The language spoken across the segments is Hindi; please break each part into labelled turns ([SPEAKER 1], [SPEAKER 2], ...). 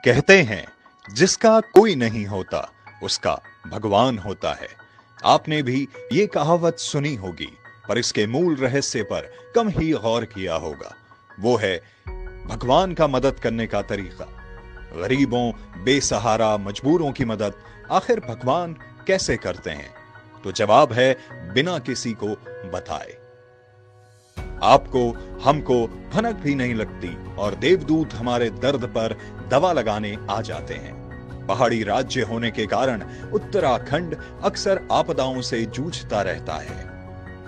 [SPEAKER 1] कहते हैं जिसका कोई नहीं होता उसका भगवान होता है। आपने भी ये कहावत सुनी होगी, पर इसके मूल रहस्य पर कम ही गौर किया होगा। वो है भगवान का मदद करने का तरीका। गरीबों, बेसहारा, मजबूरों की मदद आखिर भगवान कैसे करते हैं? तो जवाब है बिना किसी को बताए। आपको, हमको भनक भी नहीं लगती और देवदूत हमारे दर्द पर दवा लगाने आ जाते हैं। पहाड़ी राज्य होने के कारण उत्तराखंड अक्सर आपदाओं से जूझता रहता है।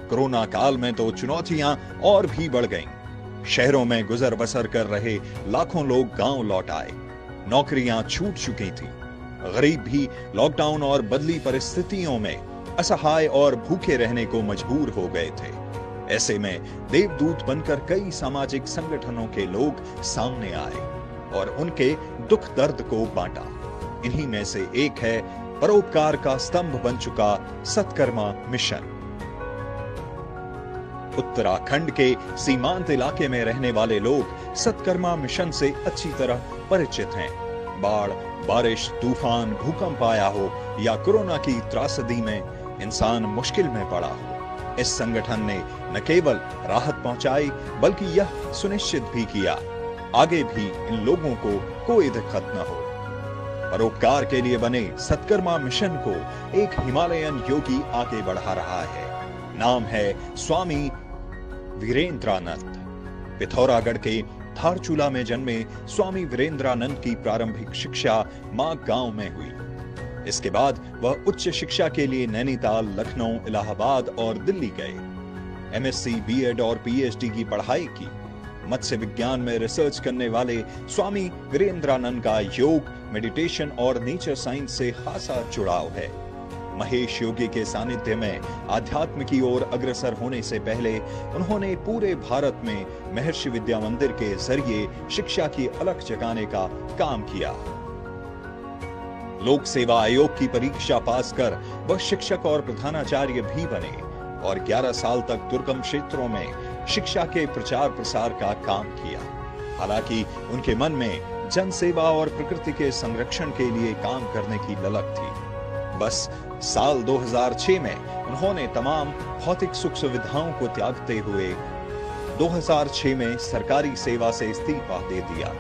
[SPEAKER 1] कोरोना काल में तो चुनौतियां और भी बढ़ गईं। शहरों में गुजर बसर कर रहे लाखों लोग गांव लौट आए। नौकरियां छूट चुकी थी। गरीब भी लॉकडाउन और बदली परिस्थितियों में असहाय और भूखे रहने को मजबूर हो गए थे। ऐसे में देवदूत बनकर कई सामाजिक संगठनों के लोग सामने आए और उनके दुख दर्द को बांटा। इन्हीं में से एक है परोपकार का स्तंभ बन चुका सत्कर्मा मिशन। उत्तराखंड के सीमांत इलाके में रहने वाले लोग सत्कर्मा मिशन से अच्छी तरह परिचित हैं। बाढ़, बारिश, तूफान, भूकंप आया हो या कोरोना की त्रासदी में इंसान मुश्किल में पड़ा हो, इस संगठन ने न केवल राहत पहुंचाई बल्कि यह सुनिश्चित भी किया आगे भी इन लोगों को कोई दिक्कत न हो। परोपकार के लिए बने सत्कर्मा मिशन को एक हिमालयन योगी आगे बढ़ा रहा है। नाम है स्वामी वीरेंद्रानंद। पिथौरागढ़ के धारचूला में जन्मे स्वामी वीरेंद्रानंद की प्रारंभिक शिक्षा मां गांव में हुई। इसके बाद वह उच्च शिक्षा के लिए नैनीताल, लखनऊ, इलाहाबाद और दिल्ली गए। एमएससी, बीएड और पीएचडी की पढ़ाई की। मत्स्य विज्ञान में रिसर्च करने वाले स्वामी वीरेंद्रानंद का योग, मेडिटेशन और नेचर साइंस से खासा जुड़ाव है। महेश योगी के सानिध्य में आध्यात्म की ओर अग्रसर होने से पहले उन्होंने पूरे भारत में महर्षि विद्या मंदिर के जरिए शिक्षा की अलख जगाने का काम किया। लोक सेवा आयोग की परीक्षा पास कर वह शिक्षक और प्रधानाचार्य भी बने और 11 साल तक दुर्गम क्षेत्रों में शिक्षा के प्रचार प्रसार का काम किया। हालांकि उनके मन में जन सेवा और प्रकृति के संरक्षण के लिए काम करने की ललक थी। बस साल 2006 में उन्होंने तमाम भौतिक सुख सुविधाओं को त्यागते हुए 2006 में सरकारी सेवा से इस्तीफा दे दिया।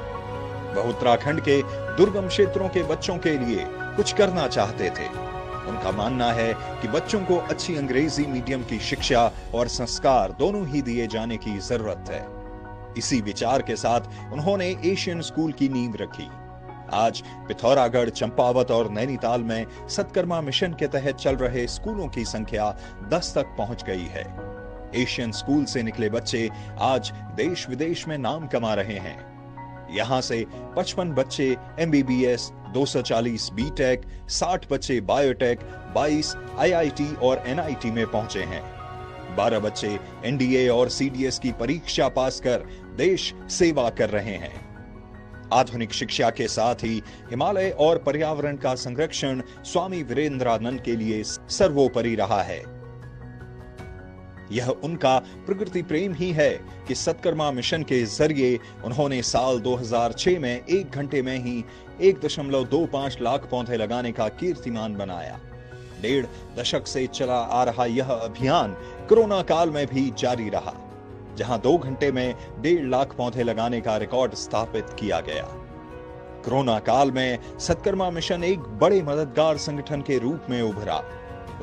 [SPEAKER 1] वह उत्तराखंड के दुर्गम क्षेत्रों के बच्चों के लिए कुछ करना चाहते थे। उनका मानना है कि बच्चों को अच्छी अंग्रेजी मीडियम की शिक्षा और संस्कार दोनों ही दिए जाने की जरूरत है। इसी विचार के साथ उन्होंने एशियन स्कूल की नींव रखी। आज पिथौरागढ़, चंपावत और नैनीताल में सत्कर्मा मिशन के तहत चल रहे स्कूलों की संख्या 10 तक पहुंच गई है। एशियन स्कूल से निकले बच्चे आज देश विदेश में नाम कमा रहे हैं। यहां से 55 बच्चे एमबीबीएस, 240 बीटेक, 60 बच्चे बायोटेक, 22 आईआईटी और एनआईटी में पहुंचे हैं। 12 बच्चे एनडीए और सीडीएस की परीक्षा पास कर देश सेवा कर रहे हैं। आधुनिक शिक्षा के साथ ही हिमालय और पर्यावरण का संरक्षण स्वामी वीरेंद्रानंद के लिए सर्वोपरि रहा है। यह उनका प्रकृति प्रेम ही है कि सत्कर्मा मिशन के जरिए उन्होंने साल 2006 में 1 घंटे में ही 1.25 लाख पौधे लगाने का कीर्तिमान बनाया। 1.5 दशक से चला आ रहा यह अभियान कोरोना काल में भी जारी रहा, जहां 2 घंटे में 1.5 लाख पौधे लगाने का रिकॉर्ड स्थापित किया गया। कोरोना काल में सत्कर्मा मिशन एक बड़े मददगार संगठन के रूप में उभरा।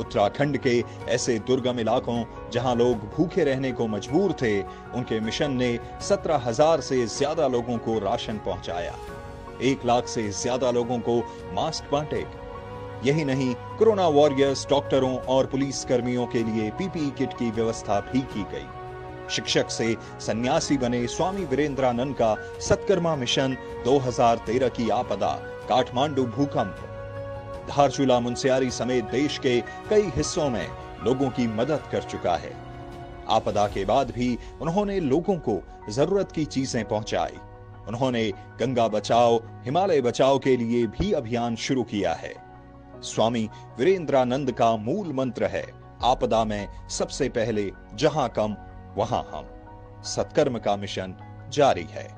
[SPEAKER 1] उत्तराखंड के ऐसे दुर्गम इलाकों जहां लोग भूखे रहने को मजबूर थे, उनके मिशन ने 17,000 से ज्यादा लोगों को राशन पहुंचाया। 1 लाख से ज्यादा लोगों को मास्क बांटे। यही नहीं, कोरोना वॉरियर्स, डॉक्टरों और पुलिस कर्मियों के लिए पीपीई किट की व्यवस्था भी की गई। शिक्षक से सन्यासी बने स्वामी वीरेंद्रानंद का सत्कर्मा मिशन 2013 की आपदा, काठमांडू भूकंप, धारचूला, मुनस्यारी समेत देश के कई हिस्सों में लोगों की मदद कर चुका है। आपदा के बाद भी उन्होंने लोगों को जरूरत की चीजें पहुंचाई। उन्होंने गंगा बचाओ, हिमालय बचाओ के लिए भी अभियान शुरू किया है। स्वामी वीरेंद्रानंद का मूल मंत्र है, आपदा में सबसे पहले जहां कम वहां हम। सत्कर्म का मिशन जारी है।